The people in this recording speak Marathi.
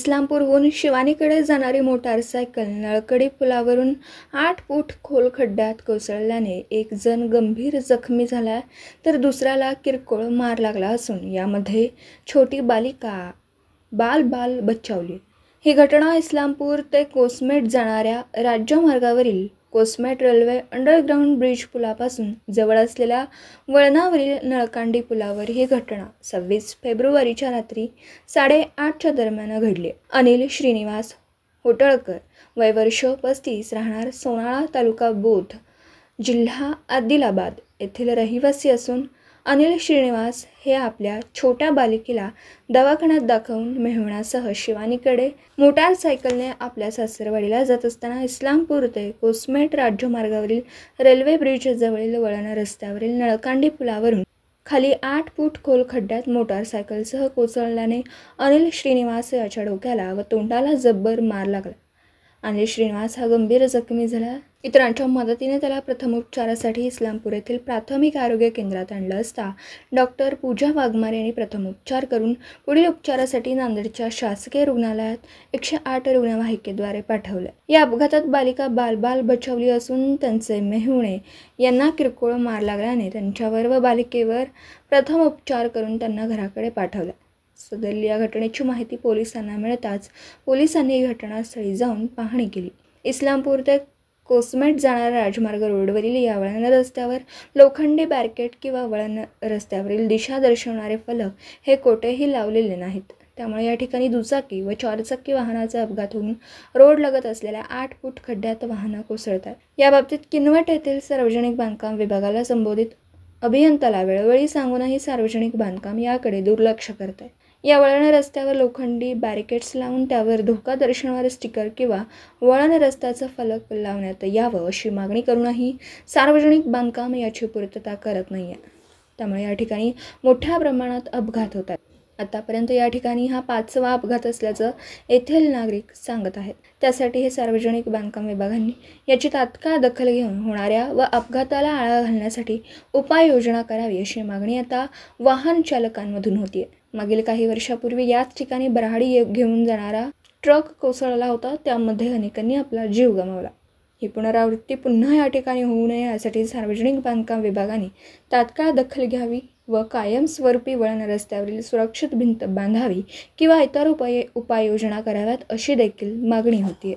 इस्लामपूरहून शिवानीकडे जाणारी मोटारसायकल नळकडी पुलावरून 8 फूट खोल खड्ड्यात कोसळल्याने एक जण गंभीर जखमी झाला तर दुसऱ्याला किरकोळ मार लागला असून यामध्ये छोटी बालिका बाल बचावली। ही घटना इस्लामपूर ते कोसमेट जाणाऱ्या राज्यमार्गावरील कोसमेट रेल्वे अंडरग्राउंड ब्रिज पुलापासून जवळ असलेल्या वळणावरील नळकांडी पुलावर ही घटना 26 फेब्रुवारीच्या रात्री 8:30च्या दरम्यान घडली। अनिल श्रीनिवास होटळकर वय वर्ष 35 राहणार सोनाळा तालुका बोध जिल्हा आदिलाबाद येथील रहिवासी असून अनिल श्रीनिवास हे आपल्या छोट्या बालिकेला दवाखान्यात दाखवून मेहवणासह शिवानीकडे मोटारसायकलने आपल्या सासरवाडीला जात असताना इस्लामपूर ते कोसमेट राज्यमार्गावरील रेल्वे ब्रिज जवळील वळण रस्त्यावरील नळकांडी पुलावरून खाली 8 फूट खोल खड्ड्यात मोटारसायकलसह कोसळल्याने अनिल श्रीनिवास याच्या डोक्याला व तोंडाला जब्बर मार लागला। अनिल श्रीनिवास हा गंभीर जखमी झाला। इतरांच्या मदतीने त्याला प्रथम उपचारासाठी इस्लामपूर येथील प्राथमिक आरोग्य केंद्रात आणलं असता डॉक्टर पूजा वाघमारे यांनी प्रथम उपचार करून पुढील उपचारासाठी नांदेडच्या शासकीय रुग्णालयात 108 रुग्णवाहिकेद्वारे पाठवले। या अपघातात बालिका बाल बचावली असून त्यांचे मेहुणे यांना किरकोळ मार लागल्याने त्यांच्यावर व बालिकेवर प्रथम उपचार करून त्यांना घराकडे पाठवले। सदर या घटनेची माहिती पोलिसांना मिळताच पोलिसांनी घटनास्थळी जाऊन पाहणी केली। इस्लामपूर ते कोसमेट जाणाऱ्या राजमार्ग रोडवरील या वळण रस्त्यावर लोखंडी बॅरिकेड किंवा वळण रस्त्यावरील दिशा दर्शवणारे फलक हे कोठेही लावलेले नाहीत। त्यामुळे या ठिकाणी दुचाकी व 4 चाकी वाहनाचा अपघात होऊन रोड लगत असलेल्या 8 फूट खड्ड्यात वाहनं कोसळतात। याबाबतीत किनवट येथील सार्वजनिक बांधकाम विभागाला संबोधित अभियंत्याला वेळोवेळी सांगूनही सार्वजनिक बांधकाम याकडे दुर्लक्ष करत आहे। या वळण रस्त्यावर लोखंडी बॅरिकेड्स लावून त्यावर धोका दर्शवणारे स्टिकर किंवा वळण रस्त्याचा फलक लावण्यात यावं अशी मागणी करूनही सार्वजनिक बांधकाम याची पूर्तता करत नाहीये। त्यामुळे या ठिकाणी मोठ्या प्रमाणात अपघात होतात। आतापर्यंत या ठिकाणी हा 5वा अपघात असल्याचं येथील नागरिक सांगत आहेत। त्यासाठी हे सार्वजनिक बांधकाम विभागाने याची तात्काळ दखल घेऊन होणाऱ्या व अपघाताला आळा घालण्यासाठी उपाययोजना करावी अशी मागणी आता वाहन चालकांमधून होतीये। मागील काही वर्षापूर्वी याच ठिकाणी बराडी घेऊन जाणारा ट्रक कोसळला होता, त्यामध्ये अनेकांनी आपला जीव गमावला। ही पुनरावृत्ती पुन्हा या ठिकाणी होऊ नये यासाठी सार्वजनिक बांधकाम विभागाने तात्काळ दखल घ्यावी व कायमस्वरूपी वळण रस्त्यावरील सुरक्षित भिंत बांधावी किंवा इतर उपाययोजना कराव्यात अशी देखील मागणी होतीये।